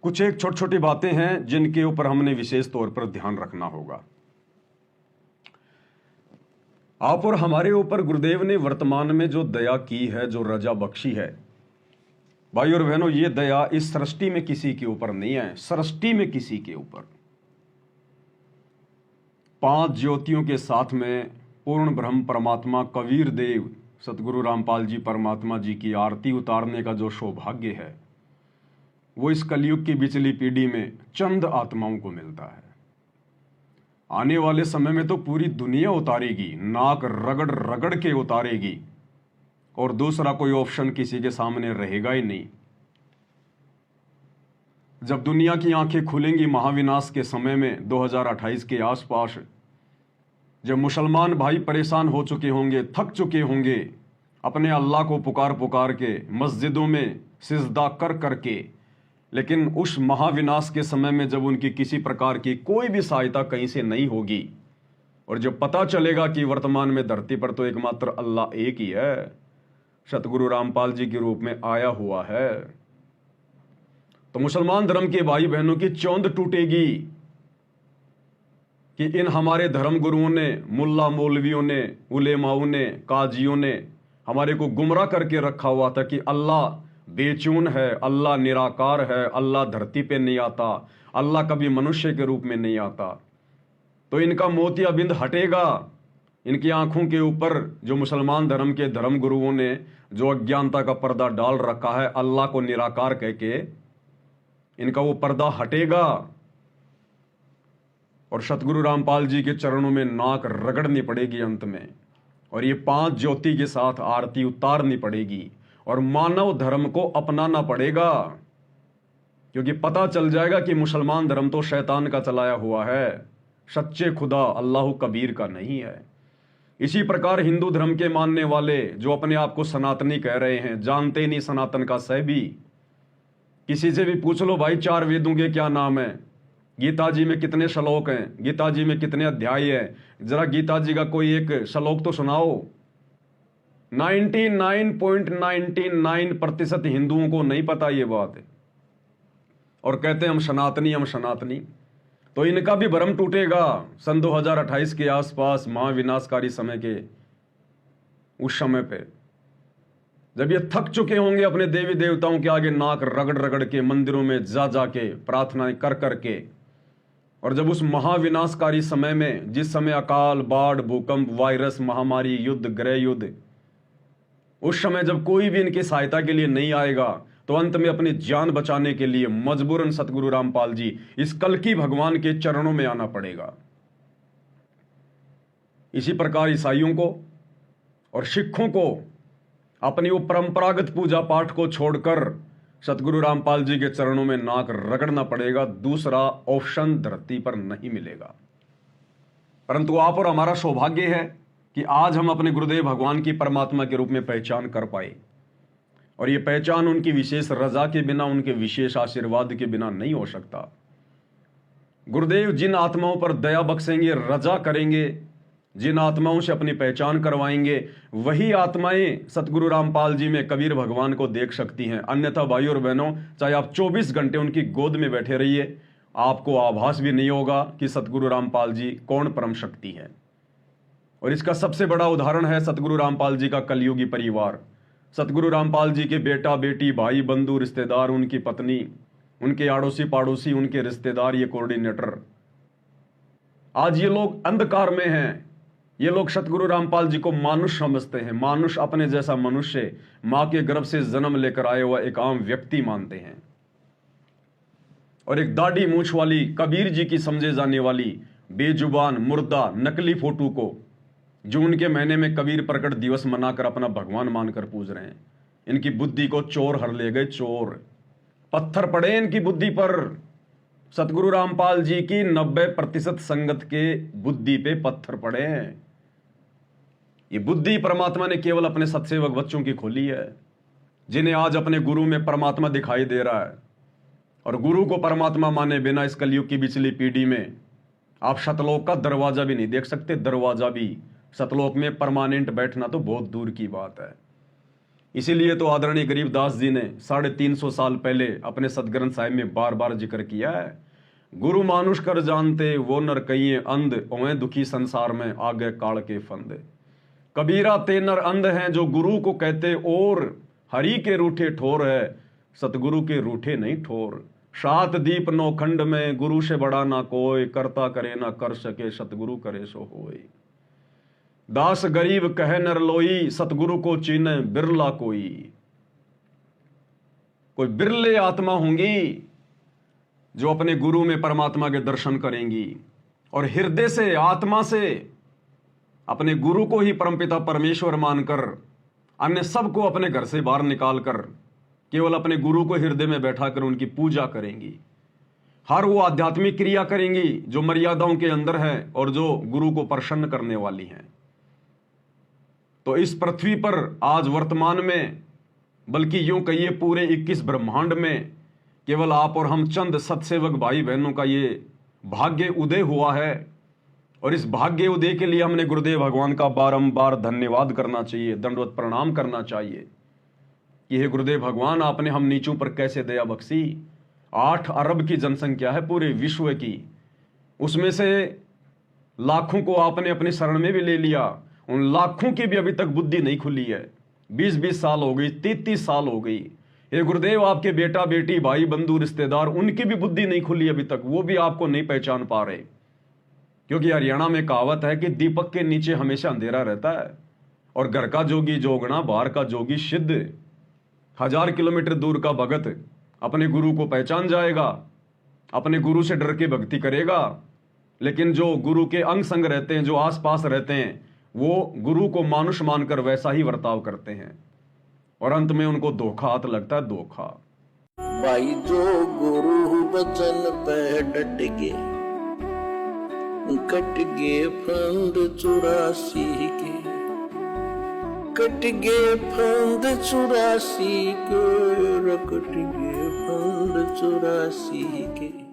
कुछ एक छोटी छोटी बातें हैं जिनके ऊपर हमने विशेष तौर पर ध्यान रखना होगा। आप और हमारे ऊपर गुरुदेव ने वर्तमान में जो दया की है, जो रजा बख्शी है, भाई और बहनों, ये दया इस सृष्टि में किसी के ऊपर नहीं है, सृष्टि में किसी के ऊपर। 5 ज्योतियों के साथ में पूर्ण ब्रह्म परमात्मा कबीर देव सतगुरु रामपाल जी परमात्मा जी की आरती उतारने का जो सौभाग्य है, वो इस कलयुग की बिचली पीढ़ी में चंद आत्माओं को मिलता है। आने वाले समय में तो पूरी दुनिया उतारेगी, नाक रगड़ रगड़ के उतारेगी, और दूसरा कोई ऑप्शन किसी के सामने रहेगा ही नहीं। जब दुनिया की आंखें खुलेंगी महाविनाश के समय में 2028 के आसपास, जब मुसलमान भाई परेशान हो चुके होंगे, थक चुके होंगे, अपने अल्लाह को पुकार पुकार के मस्जिदों में सिजदा कर करके, लेकिन उस महाविनाश के समय में जब उनकी किसी प्रकार की कोई भी सहायता कहीं से नहीं होगी, और जब पता चलेगा कि वर्तमान में धरती पर तो एकमात्र अल्लाह एक ही है, सतगुरु रामपाल जी के रूप में आया हुआ है, तो मुसलमान धर्म के भाई बहनों की चौंध टूटेगी कि इन हमारे धर्म गुरुओं ने, मुल्ला मौलवियों ने, उलेमाओं ने, काजियों ने हमारे को गुमराह करके रखा हुआ था कि अल्लाह बेचून है, अल्लाह निराकार है, अल्लाह धरती पे नहीं आता, अल्लाह कभी मनुष्य के रूप में नहीं आता। तो इनका मोतियाबिंद हटेगा। इनकी आंखों के ऊपर जो मुसलमान धर्म के धर्म गुरुओं ने जो अज्ञानता का पर्दा डाल रखा है, अल्लाह को निराकार कह के, इनका वो पर्दा हटेगा और सतगुरु रामपाल जी के चरणों में नाक रगड़नी पड़ेगी अंत में, और ये 5 ज्योति के साथ आरती उतारनी पड़ेगी और मानव धर्म को अपनाना पड़ेगा, क्योंकि पता चल जाएगा कि मुसलमान धर्म तो शैतान का चलाया हुआ है, सच्चे खुदा अल्लाह कबीर का नहीं है। इसी प्रकार हिंदू धर्म के मानने वाले जो अपने आप को सनातनी कह रहे हैं, जानते ही नहीं सनातन का सह भी। किसी से भी पूछ लो भाई 4 वेदों के क्या नाम है, गीता जी में कितने श्लोक हैं, गीता जी में कितने अध्याय हैं, जरा गीता जी का कोई एक श्लोक तो सुनाओ। 99.99% हिंदुओं को नहीं पता ये बात है, और कहते हैं हम सनातनी, हम सनातनी। तो इनका भी भ्रम टूटेगा सन 2028 के आसपास, महाविनाशकारी समय के उस समय पे, जब ये थक चुके होंगे अपने देवी देवताओं के आगे नाक रगड़ रगड़ के, मंदिरों में जा जाके प्रार्थनाएं कर करके, और जब उस महाविनाशकारी समय में, जिस समय अकाल, बाढ़, भूकंप, वायरस, महामारी, युद्ध, गृह युद्ध, उस समय जब कोई भी इनकी सहायता के लिए नहीं आएगा, तो अंत में अपनी जान बचाने के लिए मजबूरन सतगुरु रामपाल जी इस कल्कि भगवान के चरणों में आना पड़ेगा। इसी प्रकार ईसाइयों को और सिखों को अपनी वो परंपरागत पूजा पाठ को छोड़कर सतगुरु रामपाल जी के चरणों में नाक रगड़ना पड़ेगा। दूसरा ऑप्शन धरती पर नहीं मिलेगा। परंतु आप और हमारा सौभाग्य है कि आज हम अपने गुरुदेव भगवान की परमात्मा के रूप में पहचान कर पाए, और ये पहचान उनकी विशेष रजा के बिना, उनके विशेष आशीर्वाद के बिना नहीं हो सकता। गुरुदेव जिन आत्माओं पर दया बख्शेंगे, रजा करेंगे, जिन आत्माओं से अपनी पहचान करवाएंगे, वही आत्माएं सतगुरु रामपाल जी में कबीर भगवान को देख सकती हैं। अन्यथा भाई और बहनों, चाहे आप 24 घंटे उनकी गोद में बैठे रहिए, आपको आभास भी नहीं होगा कि सतगुरु रामपाल जी कौन परम शक्ति है। और इसका सबसे बड़ा उदाहरण है सतगुरु रामपाल जी का कलयुगी परिवार। सतगुरु रामपाल जी के बेटा बेटी, भाई बंधु, रिश्तेदार, उनकी पत्नी, उनके आड़ोसी पाड़ोसी, उनके रिश्तेदार, ये कोऑर्डिनेटर, आज ये लोग अंधकार में हैं। ये लोग सतगुरु रामपाल जी को मानुष समझते हैं। मानुष अपने जैसा मनुष्य, मां के गर्भ से जन्म लेकर आए हुआ एक आम व्यक्ति मानते हैं, और एक दाढ़ी मूछ वाली कबीर जी की समझे जाने वाली बेजुबान, मुर्दा, नकली फोटो को, जो उनके महीने में कबीर प्रकट दिवस मनाकर अपना भगवान मानकर पूज रहे हैं, इनकी बुद्धि को चोर हर ले गए। चोर, पत्थर पड़े इनकी बुद्धि पर। सतगुरु रामपाल जी की 90% संगत के बुद्धि पे पत्थर पड़े हैं। ये बुद्धि परमात्मा ने केवल अपने सत्सेवक बच्चों की खोली है, जिन्हें आज अपने गुरु में परमात्मा दिखाई दे रहा है। और गुरु को परमात्मा माने बिना इस कलयुग की पिछली पीढ़ी में आप सतलोक का दरवाजा भी नहीं देख सकते। दरवाजा भी, सतलोक में परमानेंट बैठना तो बहुत दूर की बात है। इसीलिए तो आदरणीय गरीबदास जी ने 350 साल पहले अपने सदग्रंथ साहिब में बार बार जिक्र किया है, गुरु मानुष कर जानते वो नर कहिए अंध, ओए दुखी संसार में आगे काल के फंदे। कबीरा ते नर अंध हैं जो गुरु को कहते और, हरि के रूठे ठोर है सतगुरु के रूठे नहीं ठोर। 7 दीप 9 खंड में गुरु से बड़ा ना कोई, करता करे ना कर सके सतगुरु करे सो होए। दास गरीब कहे नर लोई, सतगुरु को चीने बिरला कोई। कोई बिरले आत्मा होंगी जो अपने गुरु में परमात्मा के दर्शन करेंगी और हृदय से आत्मा से अपने गुरु को ही परमपिता परमेश्वर मानकर अन्य सबको अपने घर से बाहर निकालकर केवल अपने गुरु को हृदय में बैठाकर उनकी पूजा करेंगी। हर वो आध्यात्मिक क्रिया करेंगी जो मर्यादाओं के अंदर है और जो गुरु को प्रसन्न करने वाली हैं। तो इस पृथ्वी पर आज वर्तमान में, बल्कि यूं कहिए पूरे 21 ब्रह्मांड में केवल आप और हम चंद सत्सेवक भाई बहनों का ये भाग्य उदय हुआ है। और इस भाग्य उदय के लिए हमने गुरुदेव भगवान का बारंबार धन्यवाद करना चाहिए, दंडवत प्रणाम करना चाहिए कि हे गुरुदेव भगवान, आपने हम नीचों पर कैसे दया बख्शी। 8 अरब की जनसंख्या है पूरे विश्व की, उसमें से लाखों को आपने अपनी शरण में भी ले लिया। उन लाखों की भी अभी तक बुद्धि नहीं खुली है। 20-20 साल हो गई, 33 साल हो गई। हे गुरुदेव, आपके बेटा बेटी भाई बंधु रिश्तेदार उनकी भी बुद्धि नहीं खुली अभी तक, वो भी आपको नहीं पहचान पा रहे। क्योंकि हरियाणा में कहावत है कि दीपक के नीचे हमेशा अंधेरा रहता है और घर का जोगी जोगना, बाहर का जोगी सिद्ध। 1000 किलोमीटर दूर का भगत अपने गुरु को पहचान जाएगा, अपने गुरु से डर के भक्ति करेगा, लेकिन जो गुरु के अंग संग रहते हैं, जो आसपास रहते हैं, वो गुरु को मानुष मानकर वैसा ही बर्ताव करते हैं और अंत में उनको धोखा हाथ लगता है। धोखा भाई जो गुरु बचन पे डट गए, कट गए फंद 84 के, कट गए फंद 84 के, कट गए फंद 84 के।